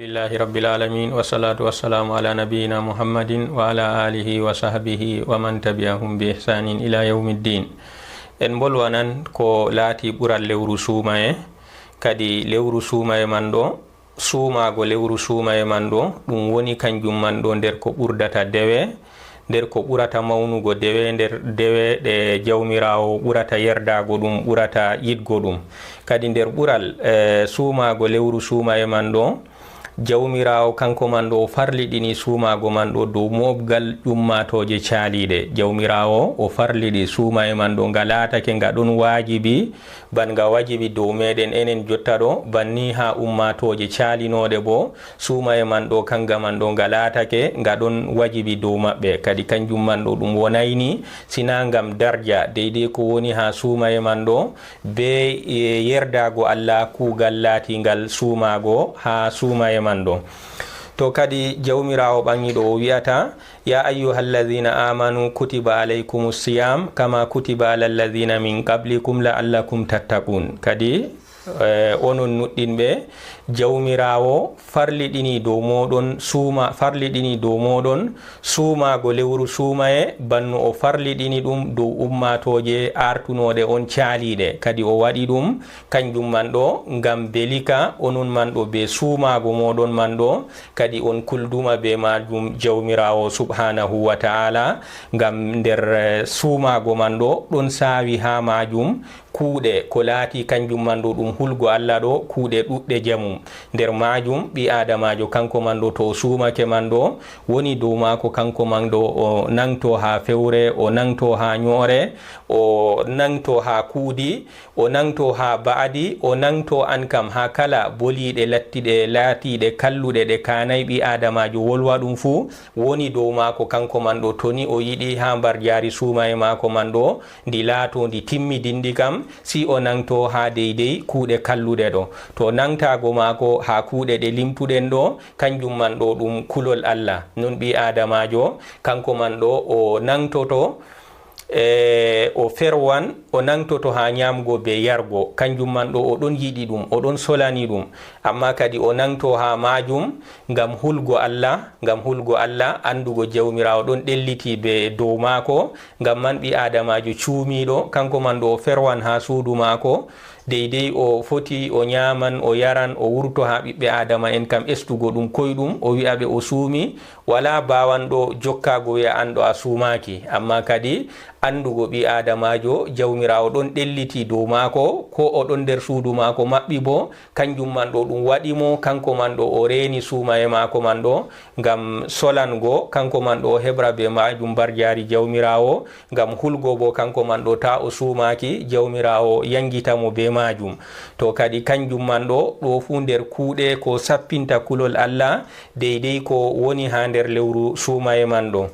Alhamdulillahi rabbil alamin wassalatu wassalamu ala nabiyyina Muhammadin wa ala alihi wa sahbihi wa man tabi'ahum bi ihsanin ila yawmiddin. En bolwanan ko laati ɓural lewru suumaye kadi lewru suumaye man ɗo suumago lewru suumaye man ɗo ɗum woni kanjum man ɗo nder ko ɓurdata dewe, nder ko ɓurata mawnugo dewe, nder dewe ɗe jawmirawo ɓurata yerdago ɗum, ɓurata yiɗgo ɗum. Kadi nder ɓural suumago lewru suumaye man ɗo jawmirawo kanko man ɗo farliɗini suumago man ɗo dow mobgal ƴummatoje caaliɗe. Jawmirawo o farliɗi suumaye man ɗo nga laatake nga ɗon wajibi ban nga wajibi dow meɗen enen jotta ɗo, banni ha ummatoje caalinoɗe bo suumaye man ɗo kanga man ɗo nga laatake nga ɗon wajibi dow maɓɓe. Kadi kanjum man ɗo ɗum wonayni sina ngam darja deydey ko woni ha suumaye man ɗo be yerdago Allah kugal laatingal suumago ha suumaye man ɗo. To kadi jawmirawo ɓangiɗo o wiyata ya ayyuhalladhina amanu kutiba alaykumus siyam kama kutiba alal ladhina min qablikum la'allakum tattaqun. Kadi onon nuɗɗinɓe jawmirawo farliɗini dow moɗon suumago lewru suumaye banno o farliɗini ɗum dow ummatoje artunoɗe on caaliɗe. Kadi o waɗi ɗum kanjum man ɗo ngam belika onon man ɗo be suumago moɗon man ɗo kadi on kulduma be majum jawmirawo subhanahu wa ta'ala, ngam nder suumago man ɗo ɗon saawi ha majum kuuɗe ko laati kanjum man ɗo ɗum hulgo Allah ɗo, kuuɗe ɗuɗɗe jamum. Nder majum ɓi adamajo kanko man ɗo to o suumake man ɗo woni dow mako kanko man ɗo o nangto ha fewre, o nangto ha ñoore, o nangto ha kuudi, o nangto ha ba'adi, o nangto an kam ha kala boliɗe lattiɗe laatiɗe kalluɗe ɗe kanay ɓi adamajo wolwa ɗum fuu woni dow mako kanko man ɗo. Toni o yiɗi ha mbar jaari suumaye mako man ɗo ndi laato ndi timmidindi kam si o nangto ha deydey kuuɗe kalluɗe ɗo. To nangtago mako ha kuuɗe ɗe limtuɗen ɗo kanjum man ɗo ɗum kulol Allah. Non ɓi adamajo kanko man ɗo o nangtoto o ferwan, o nangtoto ha ñamgo be yargo kanjum man ɗo o ɗon yiɗi ɗum, o ɗon solani ɗum, amma kadi o nangto ha majum ngam hulgo Allah andugo jawmirawo ɗon ɗelliti be dow mako. Ngam man ɓi adamajo cuumiɗo kanko man ɗo o ferwan ha suudu mako deydey o foti o ñaman, o yaran, o wurto ha ɓiɓɓe adama en kam estugo ɗum koyɗum o wi'a ɓe o suumi. wala bawanɗo jokkago wi'a an ɗo a suumaki, amma kadi andugo ɓi adamajo jawmirawo ɗon ɗelliti dow mako ko o ɗon nder suudu mako maɓɓi bo kanjum man ɗo ɗum waɗimo kanko man ɗo o reeni suumaye mako man ɗo ngam solango kanko man ɗo o heɓra be majum mbar jaari jawmirawo, ngam hulgo bo kanko man ɗo ta o suumaki jawmirawo yangitamo be majum. To kadi kanjum man ɗo fu nder kuuɗe ko sappinta kulol Allah deydey ko woni ha nder lewru suumaye man ɗo.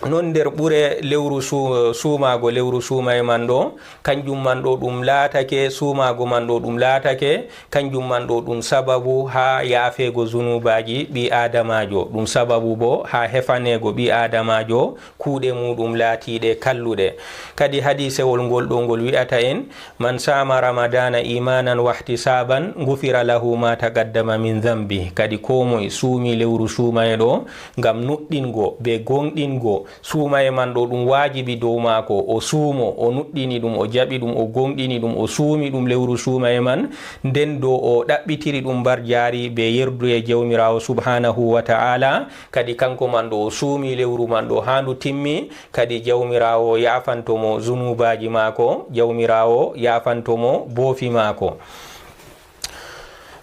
Non nder ɓure lewru suumago lewru suumaye man ɗo kanjum man ɗo ɗum laatake, suumago man ɗo ɗum laatake kanjum man ɗo ɗum sababu ha yaafego zunubaji ɓi adamajo, ɗum sababu bo ha hefanego ɓi adamajo kuuɗe muɗum laatiɗe kalluɗe. Kadi hadisewol ngol ɗo ngol wi'ata en man sama ramadana imanan wahtisaban gufira lahu ma taqaddama min dhanbi. Kadi ko moye suumi lewru suumaye ɗo ngam nuɗɗingo be gonɗingo suumaye man ɗo ɗum wajibi dow mako, o suumo, o nuɗɗini ɗum, o jaɓi ɗum, o gonɗini ɗum, o suumi ɗum lewru suumaye man, nden dow o ɗaɓɓitiri ɗum mbar jaari be yerdu e jawmirawo subhanahu wa ta'ala. Kadi kanko man ɗo o suumi lewru man ɗo ha ndu timmi, kadi jawmirawo yafantomo zunubaji mako, jawmirawo yafantomo boofi mako.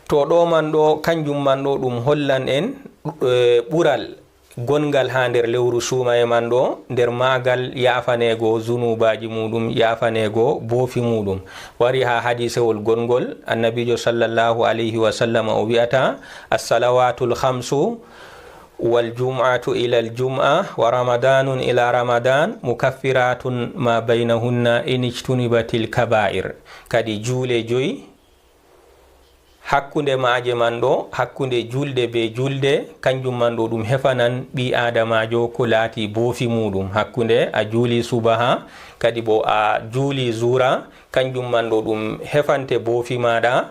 To ɗo man ɗo kanjum man ɗo ɗum hollan en ɓural gongal ha nder lewru suumaye man ɗo, nder magal yafanego zunubaji muɗum, yafanego boofi muɗum. Wari ha hadisewol gongol annabijo sallallahu alayhi wa sallam o wi'ata as-salawatul khamsu wal jum'atu ila al jum'a wa ramadanun ila ramadan mukaffiratun ma baynahunna in ijtunibatil kaba'ir. Kadi juule joyi hakkunde maaje man ɗo, hakkunde julde be julde kanjum man ɗo ɗum hefanan ɓi adamajo ko laati boofi muɗum. Hakkunde a juuli subaha kadi bo a juuli zura kanjum man ɗo ɗum hefante boofi maɗa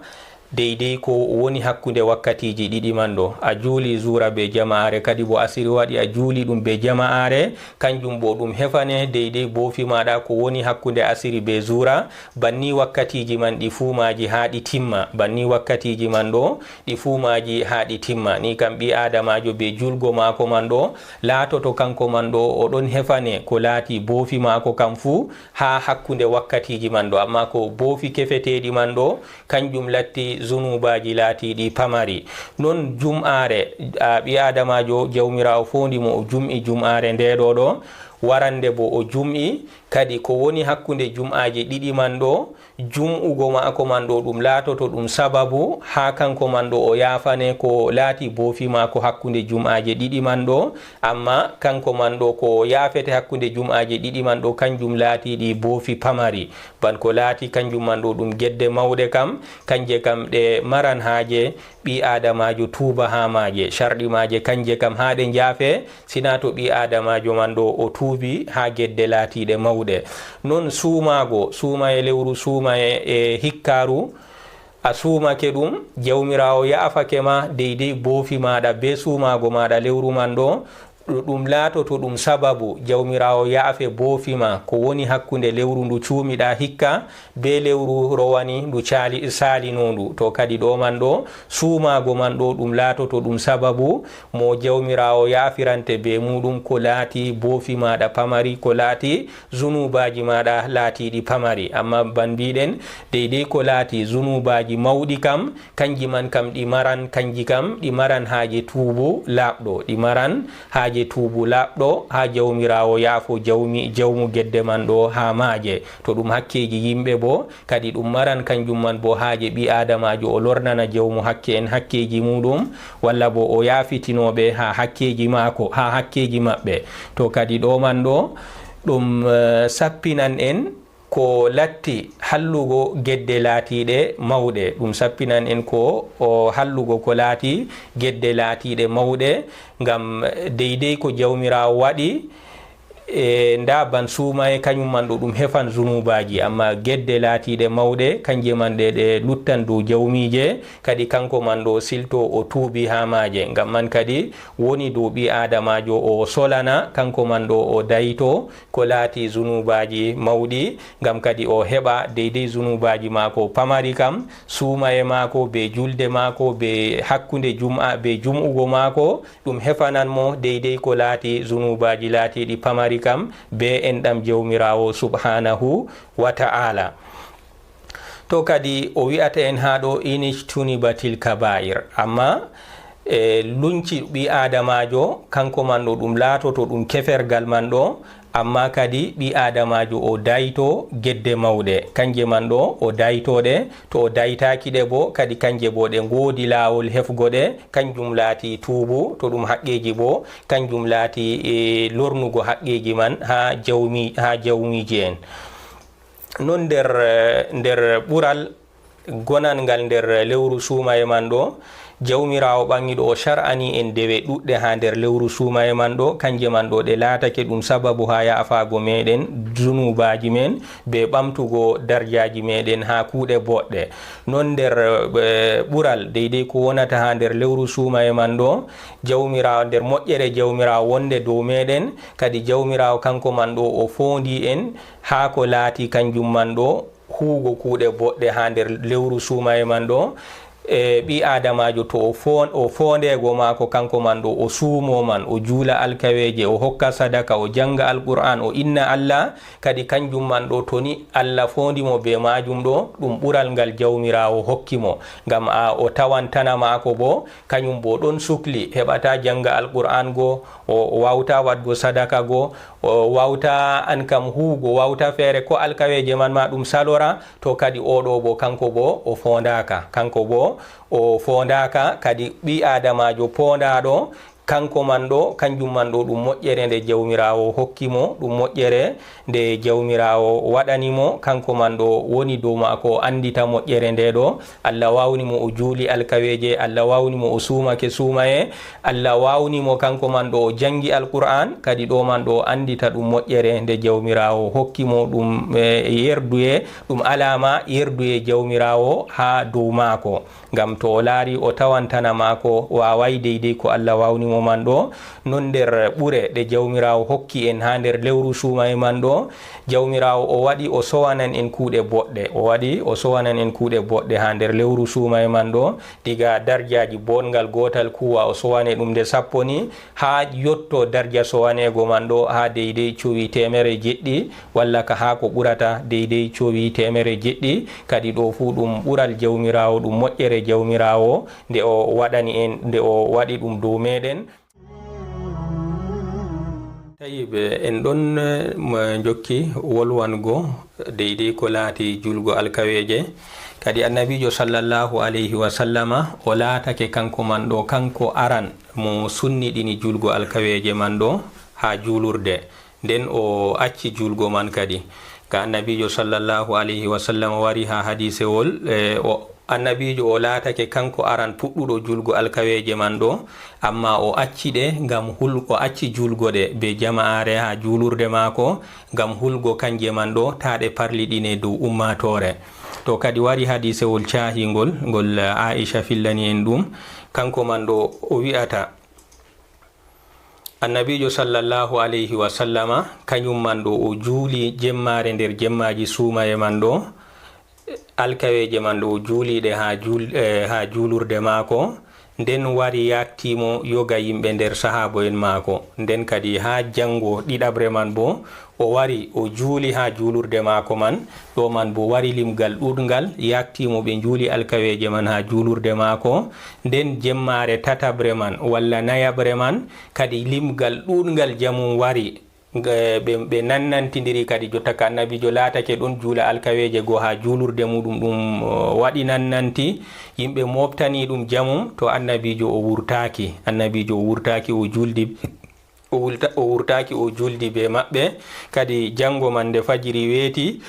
deydey ko woni hakkunde wakkatiji ɗiɗi man ɗo. A juuli zura be jama'are, kadi bo asiri waɗi a juuli ɗum be jama'are, kanjum bo ɗum hefane deydey bofi maɗa ko woni hakkunde asiri be zura. Banni wakkatiji man ɗi fumaji ha ɗi timma, banni wakkatiji man ɗo ɗi fumaji ha ɗi timma. Ni kam ɓi adamajo be julgo mako man ɗo latoto kanko man ɗo o ɗon hefane ko laati bofi mako kam fu ha hakkunde wakkatiji man ɗo, amma ko bofi kefeteɗi man ɗo kanjum latti zunubaji laatiɗi pamari. Non jum'are ɓi adamajo jawmirawo fondimo o jum'i jum'are ndeɗo ɗo, warande bo o jum'i kadi ko woni hakkunde jum'aji ɗiɗi man ɗo, jum'ugo mako man ɗo ɗum latoto ɗum sababu ha kanko man ɗo o yafane ko laati bofi mako hakkunde jum'aji ɗiɗi man ɗo. Amma kanko man ɗo ko yafete hakkunde jum'aji ɗiɗi man ɗo kanjum laatiɗi bofi pamari, ban ko laati kanjum man ɗo ɗum gedde mawɗe kam, kanje kam ɗe maran haje ɓi adamajo tuuba ha maje. Sharɗi maje kanje kam ha ɗe jaafe, sina to ɓi adamajo man ɗo o tuubi ha gedde laatiɗe mawɗe. Non suumago, suuma e lewru, suuma e hikkaru, a suumake ɗum jawmirawo ya'afake ma deydey bofi maɗa be suumago maɗa lewru man ɗo, ɗum laatoto ɗum sababu jawmirawo ya'afe bofi ma ko woni hakkunde lewru ndu cuumiɗa hikka be lewru rowani ndu salinondu. To kadi ɗo man ɗo suumago man ɗo ɗum laatoto ɗum sababu mo jawmirawo ya'firante be muɗum ko laati bofi maɗa pamari, ko laati zunubaji maɗa laatiɗi pamari. Amma ban mbiɗen deydey ko laati zunubaji mawɗi kam kanji man kam ɗi maran, kanji kam ɗi maran haje tuubu laɓɗo, ɗi maran haje tuubu laɓɗo ha jawmirawo yaafo jawmu gedde man ɗo ha maaje. To ɗum hakkeji yimɓe bo kadi ɗum maran kanjum man bo haje ɓi adamajo o lornana jawmu hakke en hakkeji muɗum, walla bo o yafitinoɓe ha hakkeji mako, ha hakkeji maɓɓe. To kadi ɗo man ɗo ɗum sappinan en ko latti hallugo gedde laatiɗe mawɗe, ɗum sappinan en ko hallugo ko laati gedde laatiɗe mawɗe, ngam deydey ko jawmirawo waɗi nda ban suuma e kañum man ɗo ɗum hefan zunubaji, amma gedde laatiɗe mawɗe kanje man ɗe luttan dow jawmije, kadi kanko man ɗo silto o tuubi ha maje. Ngam man kadi woni dow ɓi adamajo o solana kanko man ɗo o dayito ko laati zunubaji mawɗi, ngam kadi o heɓa deydey zunubaji mako pamari kam, suuma e mako be julde mako be hakkunde jum'a be jum'ugo mako ɗum hefanan mo deydey ko laati zunubaji laatiɗi pamari kam be enɗam jawmirawo subhanahu wa ta'ala. To kadi o wi'ata en ha ɗo inijtunibatil kaba'ir, amma lunci ɓi adamajo kanko man ɗo ɗum laatoto ɗum kefergal man ɗo, amma kadi ɓi adamajo o dayto gedde mawɗe kanje man ɗo o daytoɗe. To o daytaki ɗe bo kadi kanje bo ɗe goodi laawol hefgoɗe, kanjum laati tuubu. To ɗum haqqeji bo kanjum laati lornugo haqqeji man ha jawmiji en. Non nder ɓural gonangal nder lewru suuma e man ɗo, jawmirawo ɓangiɗo o shar'ani en dewe ɗuɗɗe ha nder lewru suuma e man ɗo, kanje man ɗo ɗe laatake ɗum sababu ha ya'afago meɗen zunubaji men be ɓamtugo darjaji meɗen ha kuuɗe boɗɗe. Non nder ɓural deydey ko wonata ha nder lewru suuma e man ɗo, jawmirawo nder moƴƴere jawmirawo wonde dow meɗen, kadi jawmirawo kanko man ɗo o fondi en ha ko laati kanjum man ɗo huugo kuuɗe boɗɗe ha nder lewru suuma e man ɗo. Ɓi adamajo to o fondego mako kanko man ɗo o suumo man, o juula alkaweje, o hokka sadaka, o janga alqur'an, o inna Allah, kadi kanjum man ɗo toni Allah fondimo be majum ɗo ɗum ɓural ngal jawmirawo hokkimo, ngam o tawantana mako bo kañum bo ɗon sukli, heɓata janga alqur'an go, o wawta wadgo sadaka go, o wawta an kam huugo, wawta feere ko alkaweje man ma ɗum salora. To kadi oɗo bo kanko bo o fondaka, kanko bo o fondaka, kadi ɓi adamajo pondaɗo kanko man ɗo kanjum man ɗo ɗum moƴƴere nde jawmirawo hokkimo, ɗum moƴƴere nde jawmirawo waɗanimo. kanko man ɗo woni dow mako andita moƴƴere nde ɗo. Allah wawnimo o juuli alkaweje, Allah wawnimo o sumake sumaye, Allah wawnimo kanko man ɗo o jangi alqur'an, kadi ɗo man ɗo andita ɗum moƴƴere nde jawmirawo hokkimo, ɗum yerduye, ɗum alama yerduye jawmirawo ha dow mako. ngam to o laari o tawantana mako wawai deydey ko Allah wawnimo man ɗo. non nder ɓure ɗe jawmirawo hokki en ha nder lewru sumaye man ɗo, jawmirawo o waɗi o sowanan en kuuɗe boɗɗe, o waɗi o sowanan en kuuɗe boɗɗe ha nder lewru sumaye man ɗo. diga darjaji bongal gotal kuwa o sowane ɗum nde 10 ni, ha yotto darja sowanego man ɗo ha deydey cowi 100 walla ka ha ko ɓurata deydey cowi 100. kadi ɗo fu ɗum ɓural jawmirawo, ɗum moƴƴere jawmirawo nde o waɗani en, nde o waɗi ɗum dow meɗen. tayiɓe en ɗon jokki wolwango deydey ko laati julgo alkaweje. kadi annabijo sallallahu alayhi wa sallama o laatake kanko man ɗo kanko aran mo sunniɗini julgo alkaweje man ɗo ha julurde, nden o acci julgo man kadi. ka annabijo sallallahu alayhi wa sallam wari ha hadisewol annabijo o laatake kanko aran puɗɗuɗo julgo alkaweje man ɗo, amma o acci ɗe ngam o acci julgoɗe be jama'are ha julurde maako ngam hulgo kanje man ɗo taɗe parliɗine dow ummatore. to kadi wari hadisewol cahingol ngol Aisha fillani en ɗum, kanko man ɗo o wi'ata annabijo sallallahu alayhi wa sallama kañum man ɗo o juuli jemmare nder jemmaji sumaye man ɗo, alkaweje man ɗo o juuliɗe ha julurde maako, nden wari yattimo yoga yimɓe nder sahabo en maako. nden kadi ha jango ɗiɗabre man bo o wari o juuli ha julurde maako man, ɗo man bo wari limgal ɗuɗgal yattimo ɓe juuli alkaweje man ha julurde maako. nden jemmare tatabre man walla nayabre man kadi limgal ɗuɗgal jamum wari ɓe nannantidiri. kadi jotta ka annabijo laatake ɗon juula alkaweje go ha julurde muɗum ɗum waɗi nannanti, yimɓe moftani ɗum jamum, to annabijo o wurtaki, annabijo o wurtaki o juldi o wurtaki o juldi be maɓɓe. kadi jango man nde fajiri weeti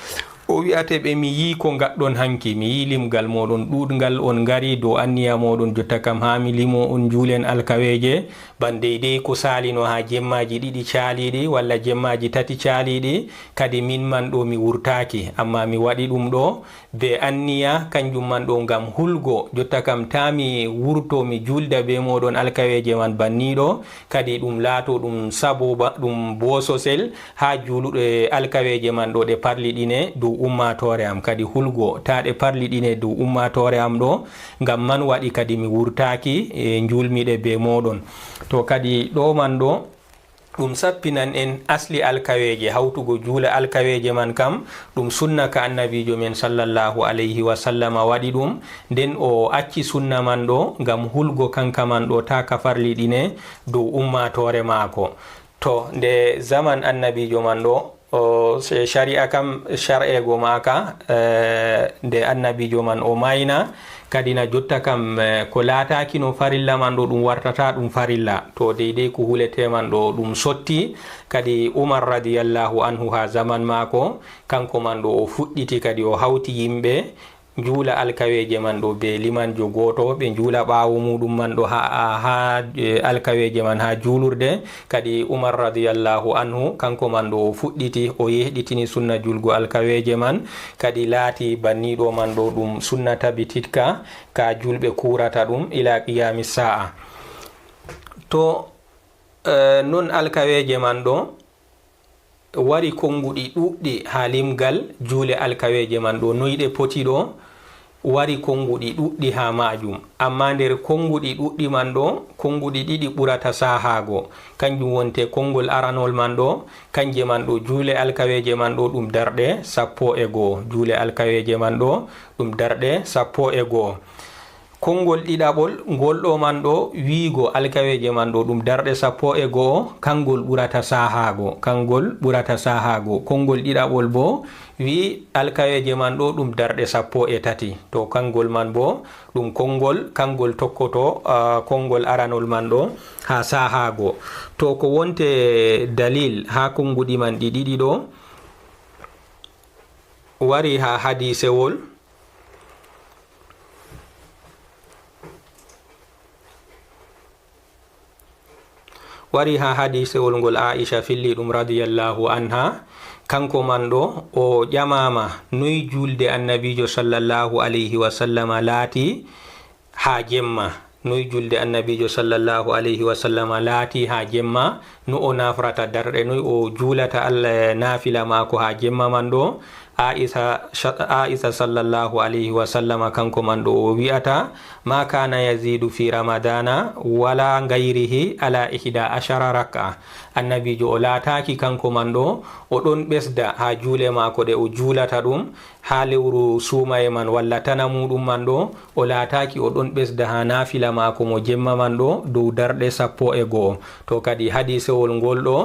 o wi'ate ɓe mi yi ko gaɗɗon hanki, mi yi limgal moɗon ɗuɗgal on gari dow anniya moɗon, jotta kam ha mi limo on juulen alkaweje ban deydey ko salino ha jemmaji ɗiɗi caaliɗi walla jemmaji tati caaliɗi. kadi min man ɗo mi wurtaki, amma mi waɗi ɗum ɗo be anniya kanjum man ɗo ngam hulgo, jotta kam ta mi wurto mi julda be moɗon alkaweje man banniɗo, kadi ɗum laato ɗum saboba ɗum bososel ha juluɗe alkaweje man ɗo ɗe parliɗine dow ummatore am, kadi hulgo taɗe parliɗine dow ummatore am ɗo, ngam man waɗi kadi mi wurtaki julmiɗe be moɗon. to kadi ɗo man ɗo ɗum sappinan en asli alkaweje, hawtugo juula alkaweje man kam ɗum sunna ka annabijo men sallallahu alayhi wa sallama waɗi ɗum, nden o acci sunna man ɗo ngam hulgo kanka man ɗo ta ka farliɗine dow ummatore maako. to nde zaman annabijo man ɗo sharia kam shar'ego maka nde annabijo man o mayna, kadi na jotta kam ko laataki no farilla man ɗo ɗum wartata ɗum farilla, to deydey ko hulete man ɗo ɗum sotti. kadi Umar radiyallahu anhu ha zaman mako kanko man ɗo o fuɗɗiti kadi o hawti yimɓe juula alkaweje man ɗo be limanjo goto, ɓe juula ɓawo muɗum man ɗo ha alkaweje man ha julurde. kadi Umar radiyallahu anhu kanko man ɗo o fuɗɗiti o yehɗitini sunna julgo alkaweje man, kadi laati banniɗo man ɗo ɗum sunna tabititka ka julɓe kurata ɗum ila qiyami sa'a. to non alkaweje man ɗo wari konguɗi ɗuɗɗi ha limgal juule alkaweje man ɗo noyɗe poti ɗo, wari konguɗi ɗuɗɗi ha majum, amma nder konguɗi ɗuɗɗi man ɗo konguɗi ɗiɗi ɓurata sahago, kanjum wonte kongol aranol man ɗo, kanje man ɗo juule alkaweje man ɗo ɗum darɗe 11, juule alkaweje man ɗo ɗum darɗe 11. konngol ɗiɗaɓol ngol ɗo man ɗo wiigo alkaweje man ɗo ɗum darɗe 12 kangol ɓurata sahago, kangol ɓurata sahago. konngol ɗiɗaɓol bo wi alkaweje man ɗo ɗum darɗe 13. to kangol man bo ɗum konngol kangol tokkoto konngol aranol man ɗo ha sahago. to ko wonte dalil ha konguɗi man ɗi ɗiɗi ɗo wari ha hadisewol ngol Aisha filli ɗum radiyallahu anha. kanko man ɗo o ƴamama noy julde annabijo sallallahu alayhi wa sallama laati ha jemma, noy julde annabijo sallallahu alayhi wa sallama laati ha jemma, no o nafrata darɗe, noy o julata Allah nafila mako ha jemma man ɗo. Aisha sallallahu alayhi wa sallama kanko man ɗo o wi'ata ma kana yazidu fi ramadana wala gayrihi ala 11 rak'a. annabijo o laataki kanko man ɗo o ɗon ɓesda ha juule mako ɗe o julata ɗum ha lewru sumaye man walla tana muɗum man ɗo o laataki o ɗon ɓesda ha nafila mako mo jemma man ɗo dow darɗe 11. to kadi hadisewol ngol ɗo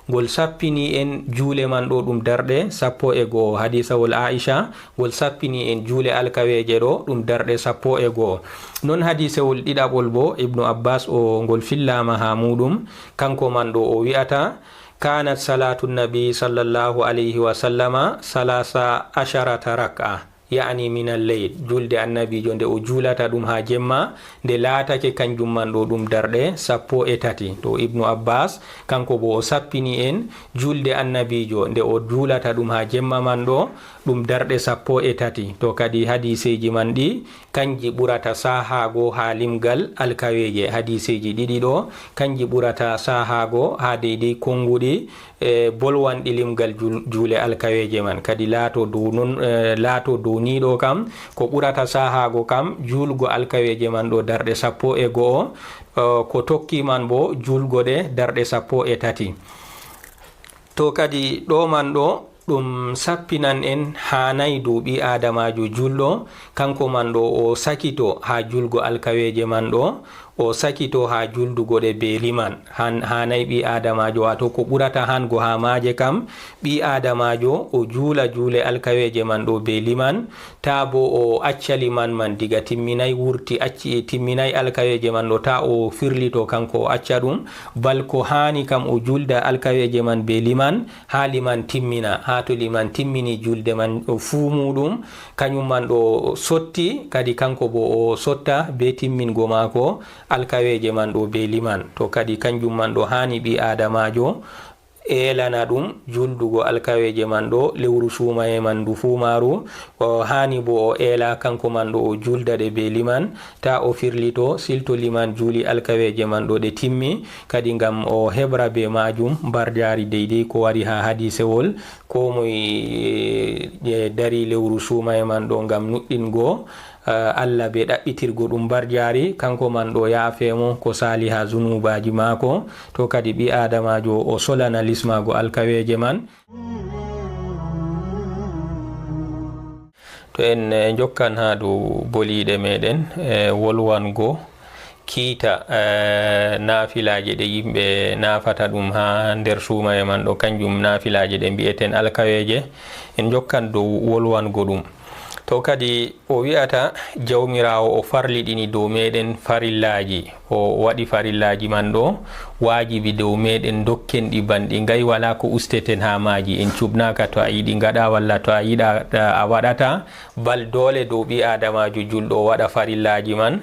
ngol sappini en juule man ɗo ɗum darɗe 11. hadisawol Aisha ngol sappini en juule alkaweje ɗo ɗum darɗe 11. non hadisewol ɗiɗaɓol bo Ibnu Abbas o ngol fillama ha muɗum, kanko man ɗo o wi'ata kanat salatu nabi sallallahu alayhi wa sallama 13 rak'a yani min al-layl. julde annabijo nde o julata ɗum ha jemma nde laatake kanjum man ɗo ɗum darɗe 13. to Ibnu Abbas kanko bo o sappini en julde annabijo nde o julata ɗum ha jemma man ɗo ɗum darɗe 13. to kadi hadiseji man ɗi kanji ɓurata sahago ha limgal alkaweje. hadiseji ɗiɗi ɗo kanji ɓurata sahago ha deydey konguɗi bolwanɗi limgal juule alkaweje man. kadi laato dow non laato dow ni ɗo kam ko ɓurata sahago kam julgo alkaweje man ɗo darɗe 11, ko tokki man bo julgo ɗe darɗe 13. to kadi ɗo man ɗo ɗum sappinan en hanayi dow ɓi adamajo julɗo kanko man ɗo o sakito ha julgo alkaweje man ɗo, o sakito ha juldugo ɗe be liman. hanayi ɓi adamajo wato ko ɓurata hango ha maje kam ɓi adamajo o juula juule alkaweje man ɗo be liman, ta bo o acca liman man diga timminayi wurti timminayi alkaweje man ɗo ta o firlito kanko o acca ɗum, bal ko hani kam o julda alkaweje man be liman ha liman timmina. ha to liman timmini julde man fuu muɗum kañum man ɗo sotti kadi kanko bo o sotta be timmingo mako alkaweje man ɗo be liman. to kadi kanjum man ɗo hani ɓi adamajo elana ɗum juldugo alkaweje man ɗo lewru sumaye man ndu fumaru. o hani bo o ela kanko man ɗo o julda ɗe be liman ta o firlito silto liman juuli alkaweje man ɗo ɗe timmi kadi ngam o hebra be majum mbarjari deydey ko wari ha hadisewol ko moye dari lewru sumaye man ɗo ngam nuɗɗingo Allah be ɗaɓɓitirgo ɗum mbarjari kanko man ɗo yaafemo ko sali ha zunubaji mako. to kadi ɓi adamajo o solana lismago alkaweje man. to en jokkan ha dow boliɗe meɗen wolwango kiita nafilaje ɗe yimɓe nafata ɗum ha nder sumaye man ɗo kanjum nafilaje ɗe mbi'eten alkaweje en jokkan dow wolwango ɗum. to kadi o wi'ata jawmirawo o farliɗini dow meɗen farillaji, o waɗi farillaji man ɗo wajibi dow meɗen dokken ɗi banɗi ngay wala ko usteten ha maji. en cuɓnaka to a yiɗi gaɗa walla to a yiɗa a waɗata, bal dole dow ɓi adamajo julɗo o waɗa farillaji man.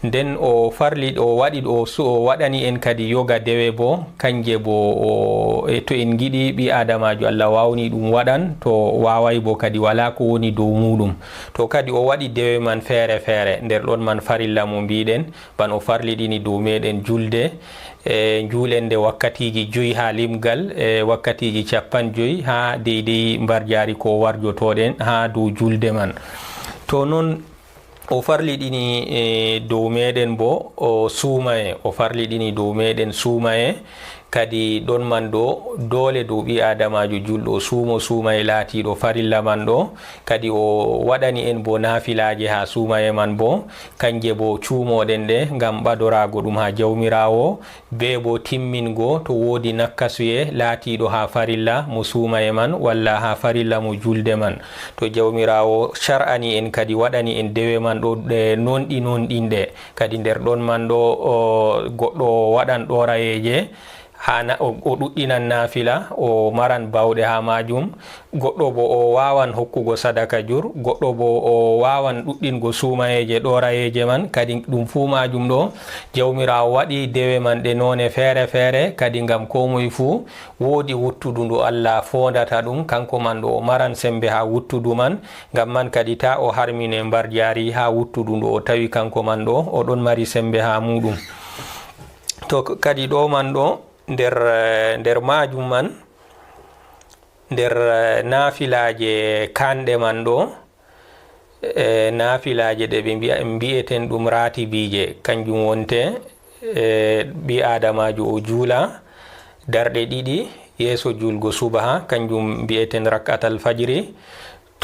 nden o farli o waɗi ɗo o waɗani en kadi yoga dewe bo kanje bo to en giɗi ɓi adamajo Allah wawni ɗum waɗan, to wawai bo kadi wala ko woni dow muɗum. to kadi o waɗi dewe man feere feere, nder ɗon man farilla mo mbiɗen ban o farliɗini dow meɗen julde julende wakkatiji 5 ha limgal wakkatiji 50 ha deydey mbarjari ko warjotoɗen ha dow julde man. to non o farliɗini dow meɗen bo o suumaye, o farliɗini dow meɗen suumaye kadi ɗon man ɗo dole dow ɓi adamajo julɗo suumo suuma e laatiɗo farilla man ɗo kadi o waɗani en bo nafilaje ha suumaye man bo kanje bo cuumoɗen ɗe ngam ɓadorago ɗum ha jawmirawo be bo timmingo to wodi nakkasuye laatiɗo ha farilla mo suumaye man walla ha farilla mo julde man to jawmirawo shar'ani en kadi waɗani en dewe man ɗo nonɗinɗe kadi nder ɗon man ɗo goɗɗo waɗan ɗorayeje o ɗuɗɗinan nafila o maran bawɗe ha majum goɗɗo bo o wawan hokkugo sadaka jur goɗɗo bo o wawan ɗuɗɗingo suumayeje ɗorayeje man kadi ɗum fu majum ɗo jawmirawo waɗi dewe man ɗe none feere feere kadi ngam komoye fu wodi wuttudu ndu Allah fondata ɗum kanko man ɗo o maran sembe ha wuttudu man ngam man kadi ta o harmine mbar jari ha wuttudu ndu o tawi kanko man ɗo o ɗon mari sembe ha muɗum to kadi ɗo man ɗo nder majum man nder nafilaje kanɗe man ɗo nafilaje ɗe ɓe mbi'eten ɗum ratibije kanjum wonte ɓi adamajo o juula darɗe ɗiɗi yeeso julgo subaha kanjum mbi'eten rakatal fajiri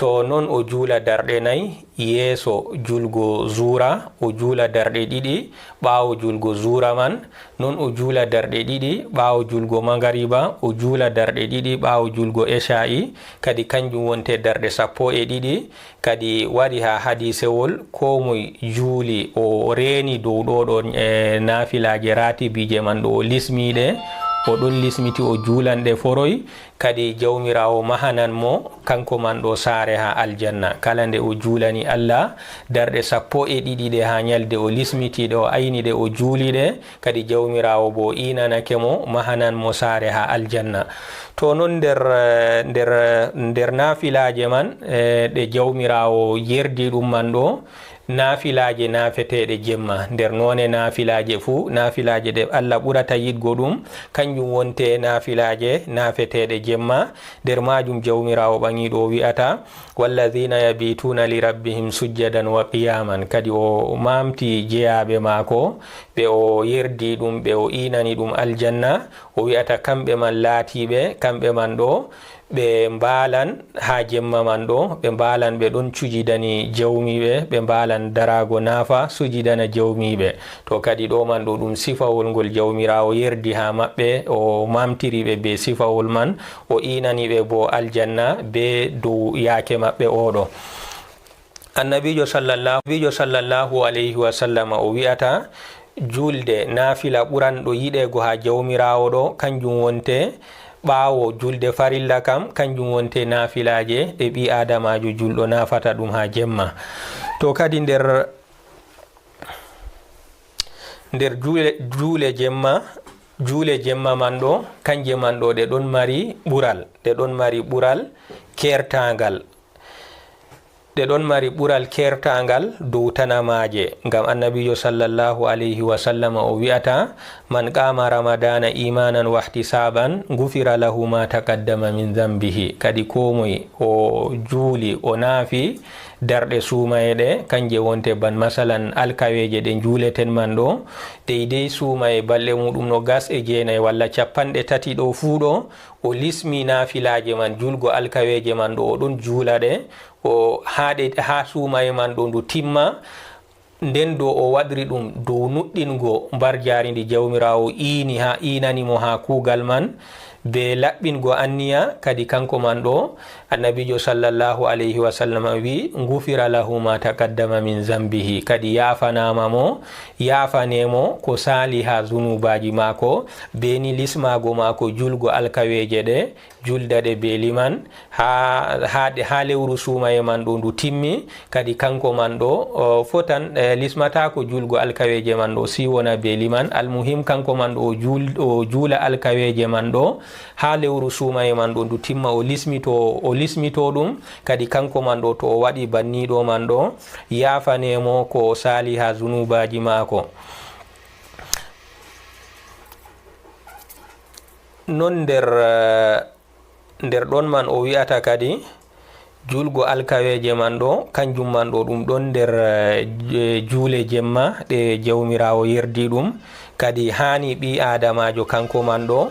to non o juula darɗe nayi yeeso julgo zura o juula darɗe ɗiɗi ɓaawo julgo zura man non o juula darɗe ɗiɗi ɓaawo julgo magariba o juula darɗe ɗiɗi ɓaawo julgo esha'i kadi kanjum wonte darɗe 12 kadi waɗi ha hadisewol ko moye juuli o reeni dow ɗoɗon nafilaje ratibije man ɗo o lismiɗe o ɗon lismiti o juulanɗe foroy kadi jawmirawo mahanan mo kanko man ɗo saare ha aljanna kala nde o juulani Allah darɗe 12 ɗe ha ñalde o lismitiɗe o ayniɗe o juuliɗe kadi jawmirawo bo inanake mo mahanan mo saare ha aljanna to non nder nafilaje man ɗe jawmirawo yerdi ɗum man ɗo nafilaje nafeteɗe jemma nder none nafilaje fu nafilaje ɗe Allah ɓurata yidgo ɗum kanjum wonte nafilaje nafeteɗe jemma nder majum jawmirawo ɓangiɗo wi'ata walladhina yabituna li rabbihim sujjadan wa qiyaman kadi o mamti jeyaɓe mako ɓe o yerdi ɗum ɓe o inani ɗum aljanna o wi'ata kamɓe man laatiɓe kamɓe man ɗo ɓe mbalan ha jemma man ɗo ɓe mbalan ɓe ɗon cujidani jawmiɓe ɓe mbalan darago nafa sujidana jawmiɓe to kadi ɗo man ɗo ɗum sifawol ngol jawmirawo yerdi ha maɓɓe o mamtiriɓe be sifawol man o inaniɓe bo aljanna be dow yaake maɓɓe oɗo annabijo sallallahu alayhi wa sallam o wi'ata julde nafila ɓuranɗo yiɗego ha jawmirawo ɗo kanjum wonte ɓaawo julde farilla kam kanjum wonte nafilaje ɗe ɓi adamajo julɗo nafata ɗum ha jemma to kadi nder juule jemma man ɗo kanje man ɗo ɗe ɗon mari ɓural kertangal ɗe ɗon mari ɓural kertangal dow tanamaje ngam annabijo sallallahu alayhi wa sallam o wi'ata man qama ramadana imanan wa ihtisaban gufira lahu ma taqaddama min dhanbihi kadi ko moye o juuli o naafi darɗe suumaye ɗe kanje wonte ban masalan alkaweje ɗe juuleten man ɗo deydey suumaye balɗe muɗum no gas e jeenayi walla 30 ɗo fuu ɗo o lismi nafilaje man julgo alkaweje man ɗo o ɗon juula ɗe o ha suumaye man ɗo ndu timma nden do o waɗri ɗum dow nuɗɗingo mbar jarindi jawmirawo inanimo ha kuugal man be laɓɓingo anniya kadi kanko man ɗo annabijo sallallahu alayhi wa sallam wi gufira lahu ma taqaddama min zambihi kadi yafanemo ko sali ha zunubaji mako beni lismago mako julgo alkaweje ɗe juldaɗe be liman ha lewru suumaye man ɗo ndu timmi kadi kanko man ɗo fotan lismatako julgo alkaweje man ɗo si wona be liman almuhim kanko man ɗo o juula alkaweje man ɗo ha lewru suumaye man ɗo ndu timma o lismito ɗum kadi kanko man ɗo to o waɗi banniɗo man ɗo yafanemo ko sali ha zunubaji mako non nder ɗon man o wi'ata kadi julgo alkaweje man ɗo kanjum man ɗo ɗum ɗon nder juule jemma ɗe jawmirawo yerdi ɗum. kadi hani ɓi adamajo kanko man ɗo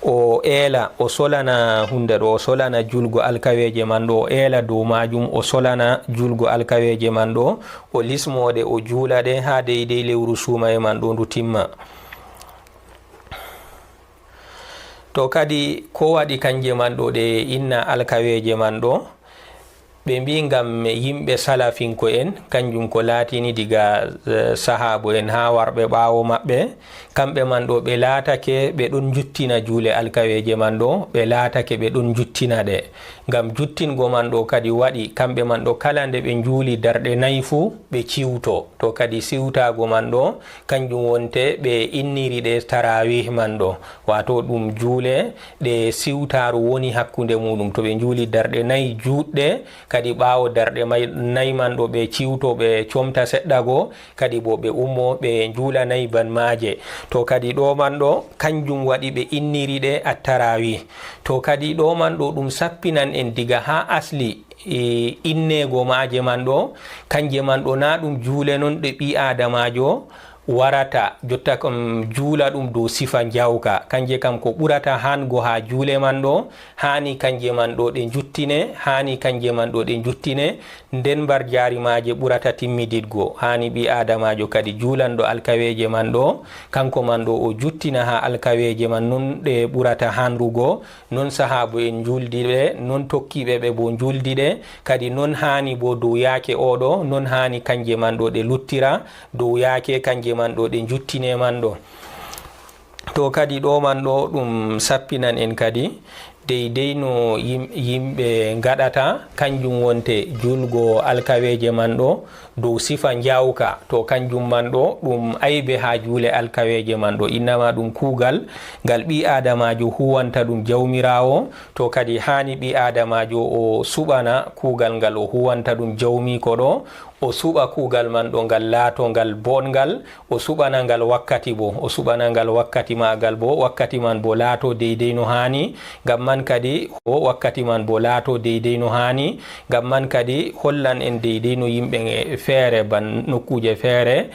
o eela o solana hunde ɗo, o solana julgo alkaweje man ɗo, o eela dow majum o solana julgo alkaweje man ɗo, o lismode o juula ɗe ha deydey lewru sumaye man ɗo ndu timma. to kadi ko waɗi kanje man ɗo ɗe inna alkaweje man ɗo, ɓe mbi ngam yimɓe salafinko en kanjum ko laatini diga sahabo en ha warɓe ɓawo maɓɓe, kamɓe man ɗo ɓe laatake ɓe ɗon juttina juule alkaweje man ɗo, ɓe laatake ɓe ɗon juttina ɗe. ngam juttingo man ɗo kadi waɗi kamɓe man ɗo kala nde ɓe juuli darɗe 4 fuu ɓe ciwto. to kadi siwtago man ɗo kanjum wonte ɓe inniri ɗe tarawih man ɗo, wato ɗum juule ɗe siwtaru woni hakkunde muɗum. to ɓe juuli darɗe 4 juɗɗe, kadi ɓawo darɗe 4 man ɗo ɓe ciwto ɓe comta seɗɗa go, kadi bo ɓe ummo ɓe juulanayi ban maaje. to kadi ɗo man ɗo kanjum waɗi ɓe inniri ɗe at-tarawih. to kadi ɗo man ɗo ɗum sappinan en diga ha asli innego maaje man ɗo, kanje man ɗo na ɗum juule non ɗe ɓi adamajo warata jotta kam juula ɗum dow sifa jawka. kanje kam ko ɓurata hango ha juule man ɗo, hani kanje man ɗo ɗe juttine, hani kanje man ɗo ɗe juttine, nden mbar jarimaje ɓurata timmididgo. hani ɓi adamajo kadi juulanɗo alkaweje man ɗo, kanko man ɗo o juttina ha alkaweje man non ɗe ɓurata hanrugo, non sahabo en juldiɓe, non tokkiɓe ɓe bo juldiɗe, kadi non hani bo dow yaake oɗo, non hani kanje man ɗo ɗe luttira dow yaake kanje man ɗo ɗe juttine man ɗo. to kadi ɗo man ɗo ɗum sappinan en kadi deydey no yimɓe gaɗata kanjum wonte julgo alkaweje man ɗo dow sifa jawka. to kanjum man ɗo ɗum aybe ha juule alkaweje man ɗo, innama ɗum kuugal ngal ɓi adamajo huwanta ɗum jawmirawo. to kadi hani ɓi adamajo o suɓana kuugal ngal o huwanta ɗum jawmiko ɗo, o suɓa kuugal man ɗo ngal laato ngal bongal, o suɓana ngal wakkati bo, o suɓana ngal wakkati magal bo, wakkati man bo laato deydey no hani. ngam man kadi o wakkati man bo laato deydey no hani. ngam man kadi hollan en deydey no yimɓe feere ban nokkuje feere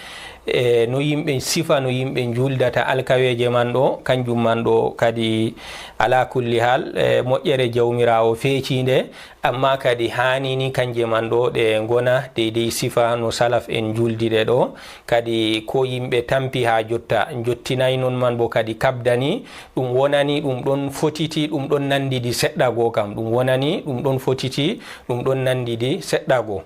no yimɓe sifa no yimɓe juldata alkaweje man ɗo, kanjum man ɗo kadi ala kulli hal moƴƴere jawmirawo feecinde, amma kadi hanini kanje man ɗo ɗe gona deydey sifa no salaf en juldiɗe ɗo. kadi ko yimɓe tampi ha jotta jottinayi non man bo kadi kabdani, ɗum wonani ɗum ɗon fotiti, ɗum ɗon nandidi seɗɗa go kam, ɗum wonani ɗum ɗon fotiti, ɗum ɗon nandidi seɗɗa go.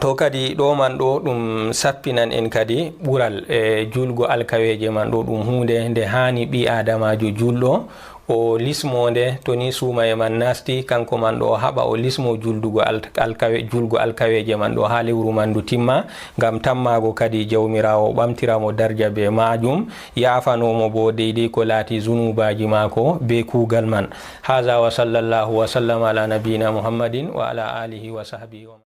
to kadi ɗo man ɗo ɗum sappinan en kadi ɓural julgo alkaweje man ɗo ɗum hunde nde hani ɓi adamajo julɗo o lismonde to ni sumaye man nasti, kanko man ɗo haɓa o lismo julgo alkaweje man ɗo ha lewru man ndu timma, ngam tammago kadi jawmirawo ɓamtiramo darja be majum, yafanomo bo deydey ko laati zunubaji mako be kuugal man. haza wa sallallahu wa sallam ala nabiyina muhammadin wa ala alihi wa sahbihi.